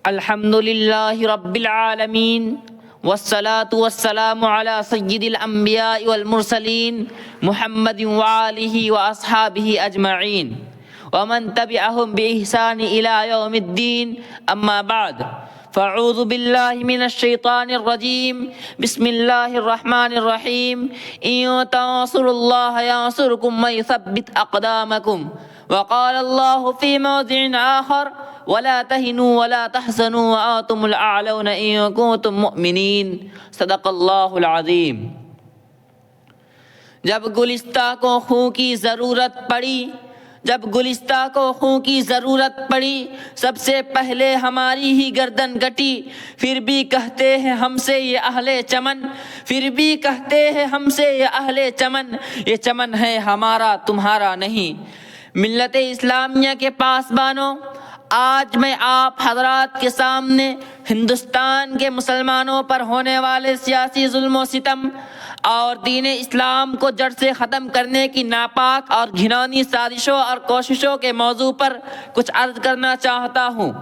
الحمد للہ رب العالمین والصلاة والسلام علی سید الانبیاء والمرسلین محمد وآلہ واصحابہ اجمعین ومن تبعہم بإحسان الى یوم الدین اما بعد فاعوذ باللہ من الشیطان الرجیم بسم اللہ الرحمن الرحیم ان تنصروا اللہ ینصرکم ویثبت اقدامکم وقال اللہ فی موضع آخر ولا تهنوا ولا تحزنوا وانتم الاعلون ان کنتم مؤمنین صدق اللہ العظیم۔ جب گلستہ کو خوں کی ضرورت پڑی سب سے پہلے ہماری ہی گردن کٹی، پھر بھی کہتے ہیں ہم سے یہ اہل چمن، یہ چمن ہے ہمارا تمہارا نہیں۔ ملت اسلامیہ کے پاسبانوں، آج میں آپ حضرات کے سامنے ہندوستان کے مسلمانوں پر ہونے والے سیاسی ظلم و ستم اور دین اسلام کو جڑ سے ختم کرنے کی ناپاک اور گھناؤنی سازشوں اور کوششوں کے موضوع پر کچھ عرض کرنا چاہتا ہوں۔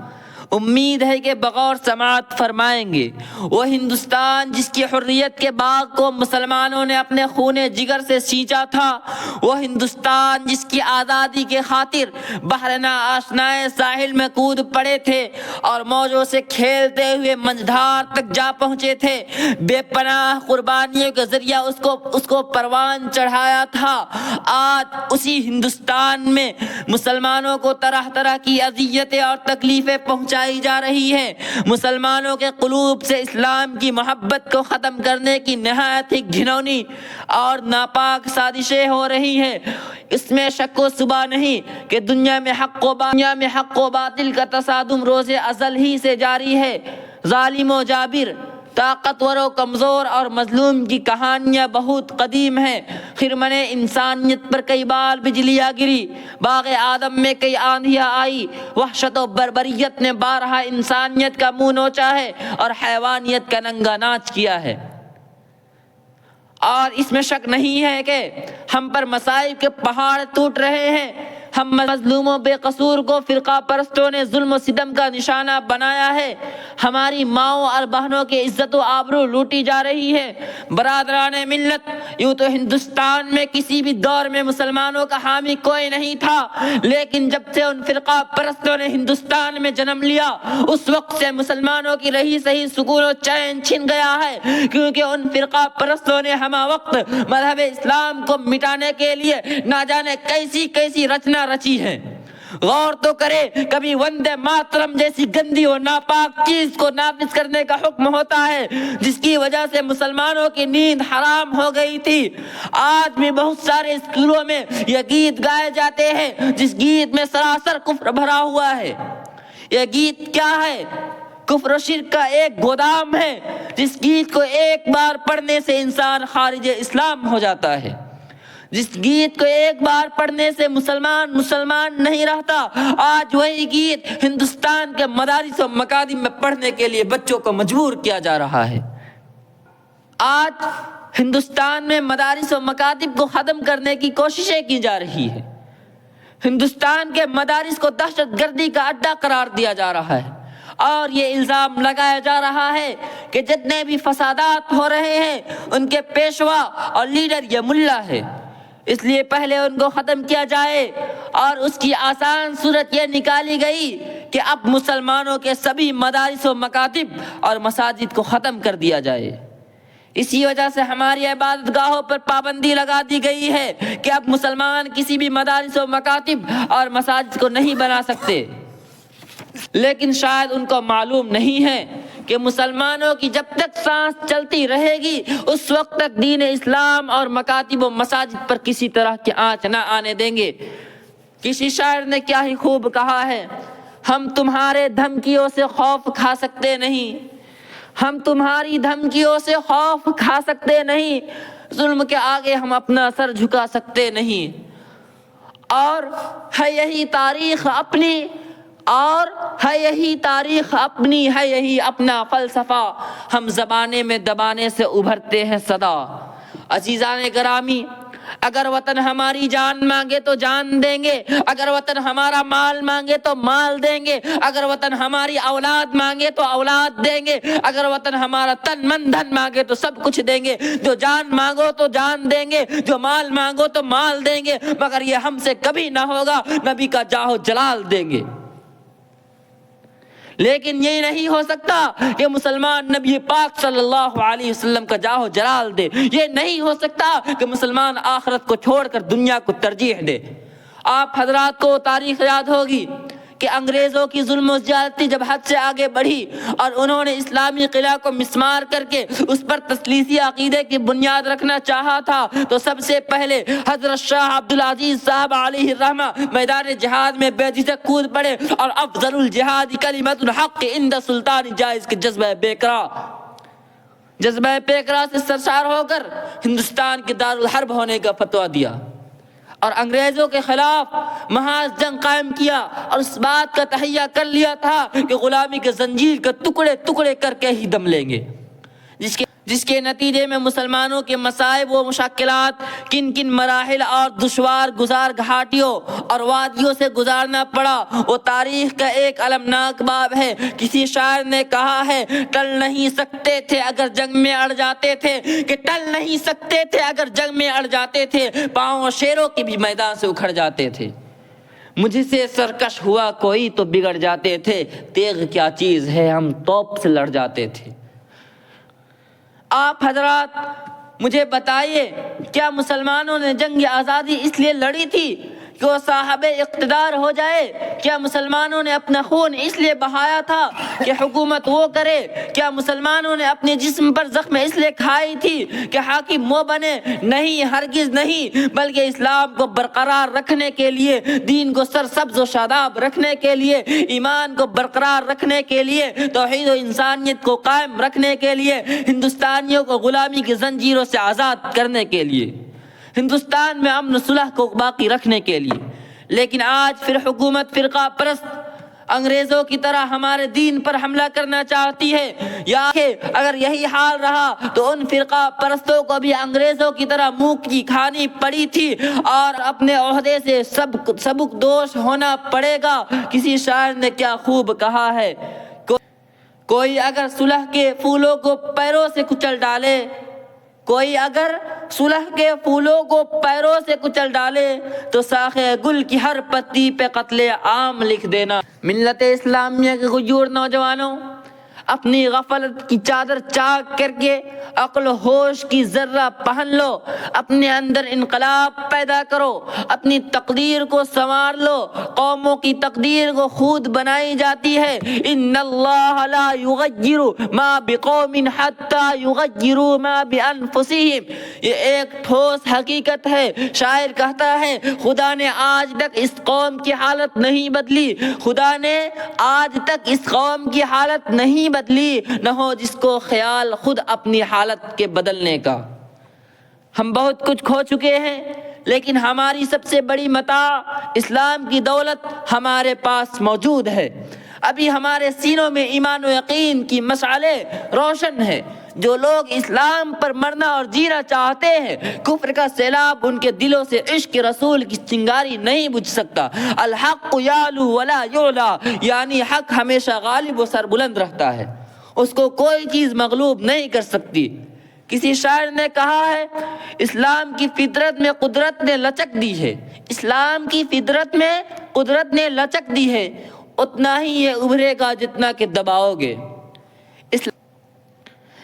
امید ہے کہ بغور سماعت فرمائیں گے۔ وہ ہندوستان جس کی حریت کے باغ کو مسلمانوں نے اپنے خون جگر سے سینچا تھا، وہ ہندوستان جس کی آزادی کے خاطر بحر ناآشنائے ساحل میں کود پڑے تھے اور موجوں سے کھیلتے ہوئے منجھدار تک جا پہنچے تھے، بے پناہ قربانیوں کے ذریعہ اس کو پروان چڑھایا تھا، آج اسی ہندوستان میں مسلمانوں کو طرح طرح کی اذیتیں اور تکلیفیں پہنچائی جا رہی ہے۔ مسلمانوں کے قلوب سے اسلام کی محبت کو ختم کرنے کی نہایت ہی گھناؤنی اور ناپاک سازشیں ہو رہی ہیں۔ اس میں شک و شبہ نہیں کہ دنیا میں حق و باطل کا تصادم روز ازل ہی سے جاری ہے۔ ظالم و جابر، طاقتور و کمزور اور مظلوم کی کہانیاں بہت قدیم ہیں۔ خرمن انسانیت پر کئی بار بجلیاں گری، باغ آدم میں کئی آندھیاں آئی، وحشت و بربریت نے بارہا انسانیت کا منہ نوچا ہے اور حیوانیت کا ننگا ناچ کیا ہے۔ اور اس میں شک نہیں ہے کہ ہم پر مصائب کے پہاڑ ٹوٹ رہے ہیں۔ ہم مظلوموں بے قصور کو فرقہ پرستوں نے ظلم و ستم کا نشانہ بنایا ہے۔ ہماری ماؤں اور بہنوں کی عزت و آبرو لوٹی جا رہی ہے۔ برادران ملت، یوں تو ہندوستان میں کسی بھی دور میں مسلمانوں کا حامی کوئی نہیں تھا، لیکن جب سے ان فرقہ پرستوں نے ہندوستان میں جنم لیا، اس وقت سے مسلمانوں کی رہی سہی سکون و چین چھن گیا ہے، کیونکہ ان فرقہ پرستوں نے ہمہ وقت مذہب اسلام کو مٹانے کے لیے نہ جانے کیسی رچنا رچی ہے۔ غور تو کرے، کبھی وندے ماترم جیسی گندی و ناپاک چیز کو نافذ کرنے کا حکم ہوتا ہے، جس کی وجہ سے مسلمانوں کی نیند حرام ہو گئی تھی۔ آج بھی بہت سارے اسکولوں میں یہ گیت گائے جاتے ہیں جس گیت میں سراسر کفر بھرا ہوا ہے۔ یہ گیت کیا ہے؟ کفر و شرک کا ایک گودام ہے، جس گیت کو ایک بار پڑھنے سے انسان خارج اسلام ہو جاتا ہے۔ جس گیت کو ایک بار پڑھنے سے مسلمان نہیں رہتا، آج وہی گیت ہندوستان کے مدارس و مکاتب میں پڑھنے کے لیے بچوں کو مجبور کیا جا رہا ہے۔ آج ہندوستان میں مدارس و مکاتب کو ختم کرنے کی کوششیں کی جا رہی ہے۔ ہندوستان کے مدارس کو دہشت گردی کا اڈہ قرار دیا جا رہا ہے، اور یہ الزام لگایا جا رہا ہے کہ جتنے بھی فسادات ہو رہے ہیں ان کے پیشوا اور لیڈر یہ ملا ہے، اس لیے پہلے ان کو ختم کیا جائے۔ اور اس کی آسان صورت یہ نکالی گئی کہ اب مسلمانوں کے سبھی مدارس و مکاتب اور مساجد کو ختم کر دیا جائے۔ اسی وجہ سے ہماری عبادت گاہوں پر پابندی لگا دی گئی ہے کہ اب مسلمان کسی بھی مدارس و مکاتب اور مساجد کو نہیں بنا سکتے۔ لیکن شاید ان کو معلوم نہیں ہے کہ مسلمانوں کی جب تک سانس چلتی رہے گی، اس وقت تک دین اسلام اور مکاتب و مساجد پر کسی طرح کی آنچ نہ آنے دیں گے۔ کسی شاعر نے کیا ہی خوب کہا ہے، ہم تمہارے دھمکیوں سے خوف کھا سکتے نہیں، ہم تمہاری دھمکیوں سے خوف کھا سکتے نہیں، ظلم کے آگے ہم اپنا سر جھکا سکتے نہیں۔ اور ہے یہی تاریخ اپنی ہے یہی اپنا فلسفہ، ہم زبانے میں دبانے سے ابھرتے ہیں صدا۔ عزیزان گرامی، اگر وطن ہماری جان مانگے تو جان دیں گے، اگر وطن ہمارا مال مانگے تو مال دیں گے، اگر وطن ہماری اولاد مانگے تو اولاد دیں گے، اگر وطن ہمارا تن من دھن مانگے تو سب کچھ دیں گے۔ جو جان مانگو تو جان دیں گے، جو مال مانگو تو مال دیں گے، مگر یہ ہم سے کبھی نہ ہوگا، نبی کا جاہ و جلال دیں گے۔ لیکن یہ نہیں ہو سکتا کہ مسلمان نبی پاک صلی اللہ علیہ وسلم کا جاہ و جلال دے، یہ نہیں ہو سکتا کہ مسلمان آخرت کو چھوڑ کر دنیا کو ترجیح دے۔ آپ حضرات کو تاریخ یاد ہوگی کہ انگریزوں کی ظلم و زیادتی جب حد سے آگے بڑھی اور انہوں نے اسلامی قلعہ کو مسمار کر کے اس پر تثلیثی عقیدے کی بنیاد رکھنا چاہا تھا، تو سب سے پہلے حضرت شاہ عبدالعزیز صاحب علیہ الرحمہ میدان جہاد میں بے جھجک کود پڑے اور افضل الجہاد کلمۃ الحق عند سلطان جائز کے جذبہ پیکرا سے سرشار ہو کر ہندوستان کے دارالحرب ہونے کا فتویٰ دیا اور انگریزوں کے خلاف محاذ جنگ قائم کیا، اور اس بات کا تہیہ کر لیا تھا کہ غلامی کے زنجیر کے ٹکڑے ٹکڑے کر کے ہی دم لیں گے، جس کے نتیجے میں مسلمانوں کے مصائب و مشکلات کن کن مراحل اور دشوار گزار گھاٹیوں اور وادیوں سے گزارنا پڑا، وہ تاریخ کا ایک المناک باب ہے۔ کسی شاعر نے کہا ہے، ٹل نہیں سکتے تھے اگر جنگ میں اڑ جاتے تھے، کہ ٹل نہیں سکتے تھے اگر جنگ میں اڑ جاتے تھے، پاؤں شیروں کے بھی میدان سے اکھڑ جاتے تھے۔ مجھ سے سرکش ہوا کوئی تو بگڑ جاتے تھے، تیغ کیا چیز ہے ہم توپ سے لڑ جاتے تھے۔ آپ حضرات مجھے بتائیے، کیا مسلمانوں نے جنگ آزادی اس لیے لڑی تھی کہ وہ صاحب اقتدار ہو جائے؟ کیا مسلمانوں نے اپنا خون اس لیے بہایا تھا کہ حکومت وہ کرے؟ کیا مسلمانوں نے اپنے جسم پر زخم اس لیے کھائی تھی کہ حاکم وہ بنے؟ نہیں، ہرگز نہیں، بلکہ اسلام کو برقرار رکھنے کے لیے، دین کو سرسبز و شاداب رکھنے کے لیے، ایمان کو برقرار رکھنے کے لیے، توحید و انسانیت کو قائم رکھنے کے لیے، ہندوستانیوں کو غلامی کی زنجیروں سے آزاد کرنے کے لیے، ہندوستان میں امن و صلح کو باقی رکھنے کے لیے۔ لیکن آج پھر حکومت فرقہ پرست انگریزوں کی طرح ہمارے دین پر حملہ کرنا چاہتی ہے، یا کہ اگر یہی حال رہا تو ان فرقہ پرستوں کو بھی انگریزوں کی طرح منہ کی کھانی پڑی تھی اور اپنے عہدے سے سبک دوش ہونا پڑے گا۔ کسی شاعر نے کیا خوب کہا ہے، کوئی اگر صلح کے پھولوں کو پیروں سے کچل ڈالے، کوئی اگر صلح کے پھولوں کو پیروں سے کچل ڈالے تو ساخ گل کی ہر پتی پہ قتل عام لکھ دینا۔ ملت اسلامیہ کے غیور نوجوانوں، اپنی غفلت کی چادر چاک کر کے عقل و ہوش کی ذرہ پہن لو، اپنے اندر انقلاب پیدا کرو، اپنی تقدیر کو سنوار لو۔ قوموں کی تقدیر کو خود بنائی جاتی ہے۔ ان اللہ لا یغیر ما بقوم حتی یغیروا ما بانفسہم، یہ ایک ٹھوس حقیقت ہے۔ شاعر کہتا ہے، خدا نے آج تک اس قوم کی حالت نہیں بدلی، خدا نے آج تک اس قوم کی حالت نہیں بدلی، نہ ہو جس کو خیال خود اپنی حالت کے بدلنے کا۔ ہم بہت کچھ کھو چکے ہیں، لیکن ہماری سب سے بڑی متاع اسلام کی دولت ہمارے پاس موجود ہے۔ ابھی ہمارے سینوں میں ایمان و یقین کی مشعلیں روشن ہے۔ جو لوگ اسلام پر مرنا اور جینا چاہتے ہیں، کفر کا سیلاب ان کے دلوں سے عشق رسول کی چنگاری نہیں بجھ سکتا۔ الحق یعلو ولا یعلی، یعنی حق ہمیشہ غالب و سربلند رہتا ہے، اس کو کوئی چیز مغلوب نہیں کر سکتی۔ کسی شاعر نے کہا ہے، اسلام کی فطرت میں قدرت نے لچک دی ہے، اسلام کی فطرت میں قدرت نے لچک دی ہے، اتنا ہی یہ ابھرے گا جتنا کہ دباؤ گے۔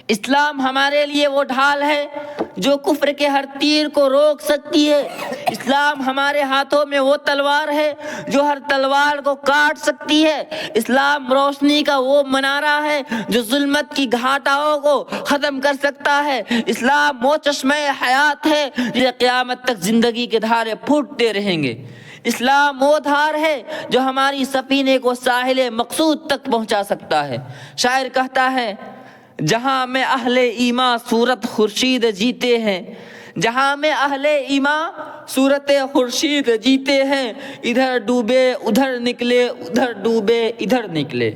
اسلام ہمارے لیے وہ ڈھال ہے جو کفر کے ہر تیر کو روک سکتی ہے۔ اسلام ہمارے ہاتھوں میں وہ تلوار ہے جو ہر تلوار کو کاٹ سکتی ہے۔ اسلام روشنی کا وہ منارہ ہے جو ظلمت کی گھاٹاؤں کو ختم کر سکتا ہے۔ اسلام وہ چشمہ حیات ہے جسے قیامت تک زندگی کے دھارے پھوٹتے رہیں گے۔ اسلام وہ دھار ہے جو ہماری سفینے کو ساحل مقصود تک پہنچا سکتا ہے۔ شاعر کہتا ہے، جہاں میں اہل ایمان صورت خورشید جیتے ہیں، جہاں میں اہل ایمان صورت خورشید جیتے ہیں، ادھر ڈوبے ادھر نکلے، ادھر ڈوبے ادھر نکلے۔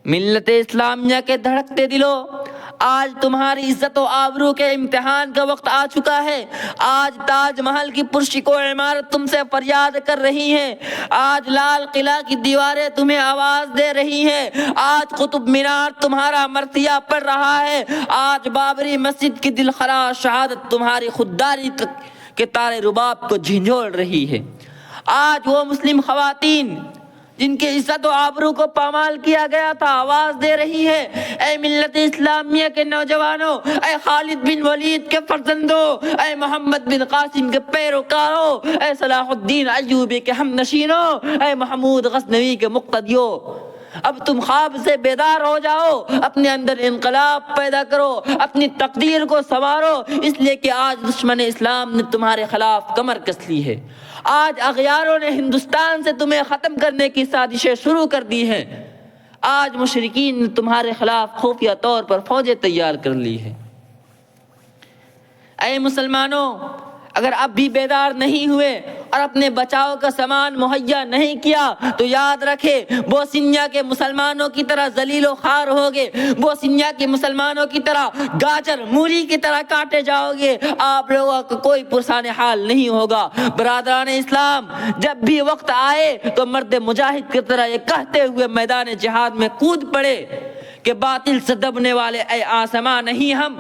ملت اسلامیہ کے دھڑکتے دلوں، آج تمہاری عزت و آبرو کے امتحان کا وقت آ چکا ہے۔ آج تاج محل کی پرشکو عمارت تم سے فریاد کر رہی ہے، آج لال قلعہ کی دیواریں تمہیں آواز دے رہی ہیں، آج قطب مینار تمہارا مرثیہ پڑھ رہا ہے، آج بابری مسجد کی دلخراش شہادت تمہاری خودداری کے تارے رباب کو جھنجھوڑ رہی ہے۔ آج وہ مسلم خواتین جن کے عزت و آبرو کو پامال کیا گیا تھا آواز دے رہی ہے، اے ملت اسلامیہ کے نوجوانوں، اے خالد بن ولید کے فرزندوں، اے محمد بن قاسم کے پیروکاروں، اے صلاح الدین ایوبی کے ہم نشینوں، اے محمود غزنوی کے مقتدیوں، اب تم خواب سے بیدار ہو جاؤ، اپنے اندر انقلاب پیدا کرو، اپنی تقدیر کو سنوارو، اس لیے کہ آج دشمن اسلام نے تمہارے خلاف کمر کس لی ہے۔ آج اغیاروں نے ہندوستان سے تمہیں ختم کرنے کی سازشیں شروع کر دی ہیں۔ آج مشرکین نے تمہارے خلاف خفیہ طور پر فوجیں تیار کر لی ہے۔ اے مسلمانوں، اگر اب بھی بیدار نہیں ہوئے اور اپنے بچاؤ کا سامان مہیا نہیں کیا تو یاد رکھے بوسنیا کے مسلمانوں کی طرح ذلیل و خوار ہوگے، بوسنیا کے مسلمانوں کی طرح گاجر مولی کی طرح کاٹے جاؤ گے، آپ لوگوں کا کوئی پرسان حال نہیں ہوگا۔ برادران اسلام، جب بھی وقت آئے تو مرد مجاہد کی طرح یہ کہتے ہوئے میدان جہاد میں کود پڑے کہ باطل سے دبنے والے اے آسمان نہیں ہم،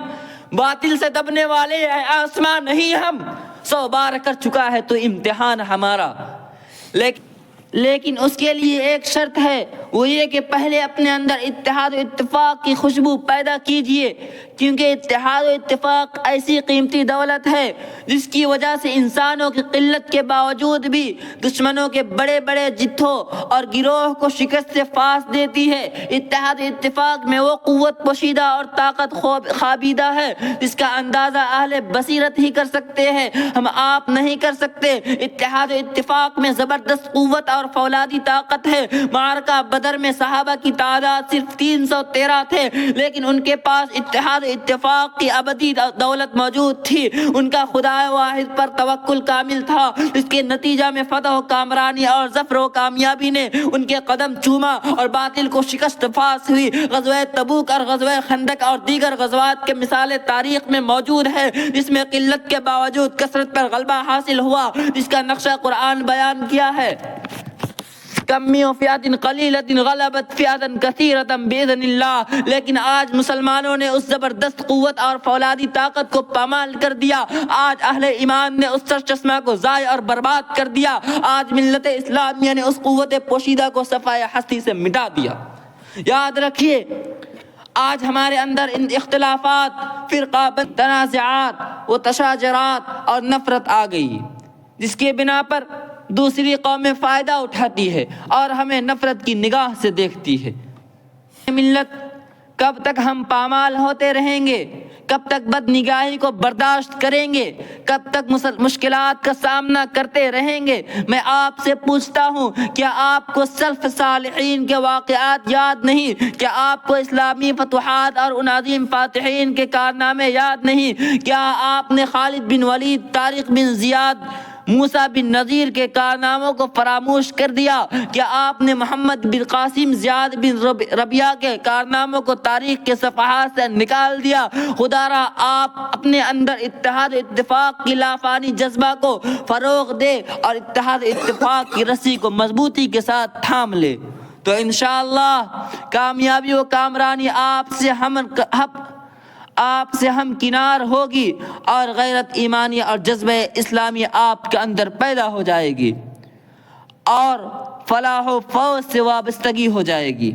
باطل سے دبنے والے اے آسمان نہیں ہم، 100 بار کر چکا ہے تو امتحان ہمارا، لیکن اس کے لیے ایک شرط ہے، وہ یہ کہ پہلے اپنے اندر اتحاد و اتفاق کی خوشبو پیدا کیجئے، کیونکہ اتحاد و اتفاق ایسی قیمتی دولت ہے جس کی وجہ سے انسانوں کی قلت کے باوجود بھی دشمنوں کے بڑے بڑے جتھوں اور گروہ کو شکست سے فاس دیتی ہے۔ اتحاد و اتفاق میں وہ قوت پوشیدہ اور طاقت خوابیدہ ہے جس کا اندازہ اہل بصیرت ہی کر سکتے ہیں، ہم آپ نہیں کر سکتے۔ اتحاد و اتفاق میں زبردست قوت اور فولادی طاقت ہے۔ معرکہ بدر میں صحابہ کی تعداد صرف 313 تھے، لیکن ان کے پاس اتحاد و اتفاق کی ابدی دولت موجود تھی۔ ان کا خدا واحد پر توکل کامل تھا، اس کے نتیجہ میں فتح و کامرانی اور ظفر و کامیابی نے ان کے قدم چوما اور باطل کو شکست فاس ہوئی۔ غزوہ تبوک اور غزوہ خندق اور دیگر غزوات کے مثالیں تاریخ میں موجود ہے جس میں قلت کے باوجود کثرت پر غلبہ حاصل ہوا، جس کا نقشہ قرآن بیان کیا ہے۔ کم من فئة قلیلة غلبت فئة کثیرة بإذن اللہ۔ لیکن آج مسلمانوں نے اس زبردست قوت اور فولادی طاقت کو پامال کر دیا، آج اہل ایمان نے اس سرچشمہ کو ضائع اور برباد کر دیا، آج ملت اسلامیہ نے اس قوت پوشیدہ کو صفائے ہستی سے مٹا دیا۔ یاد رکھیے، آج ہمارے اندر ان اختلافات، فرقہ بند تنازعات و تشاجرات اور نفرت آ گئی، جس کے بنا پر دوسری قومیں فائدہ اٹھاتی ہے اور ہمیں نفرت کی نگاہ سے دیکھتی ہے۔ ملت، کب تک ہم پامال ہوتے رہیں گے؟ کب تک بد نگاہی کو برداشت کریں گے؟ کب تک مشکلات کا سامنا کرتے رہیں گے؟ میں آپ سے پوچھتا ہوں، کیا آپ کو سلف صالحین کے واقعات یاد نہیں؟ کیا آپ کو اسلامی فتوحات اور ان عظیم فاتحین کے کارنامے یاد نہیں؟ کیا آپ نے خالد بن ولید، طارق بن زیاد، موسیٰ بن نذیر کے کارناموں کو فراموش کر دیا؟ کیا آپ نے محمد بن قاسم، زیاد بن ربیعہ کے کارناموں کو تاریخ کے صفحات سے نکال دیا؟ خدا را آپ اپنے اندر اتحاد و اتفاق کی لافانی جذبہ کو فروغ دے اور اتحاد و اتفاق کی رسی کو مضبوطی کے ساتھ تھام لے، تو انشاءاللہ کامیابی و کامرانی آپ سے ہم کنار ہوگی اور غیرت ایمانی اور جذبہ اسلامی آپ کے اندر پیدا ہو جائے گی اور فلاح و فوز سے وابستگی ہو جائے گی۔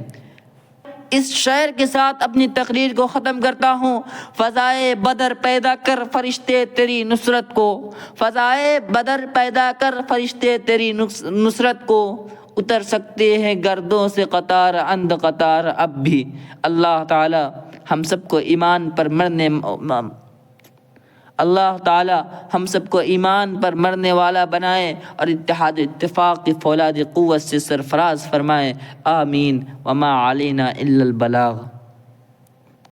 اس شعر کے ساتھ اپنی تقریر کو ختم کرتا ہوں۔ فضائے بدر پیدا کر فرشتے تیری نصرت کو، فضائے بدر پیدا کر فرشتے تیری نصرت کو، اتر سکتے ہیں گردوں سے قطار اند قطار اب بھی۔ اللہ تعالی ہم سب کو ایمان پر مرنے والا بنائے اور اتحاد اتفاق کی فولادی قوت سے سرفراز فرمائے۔ آمین۔ وما علینا الا البلاغ۔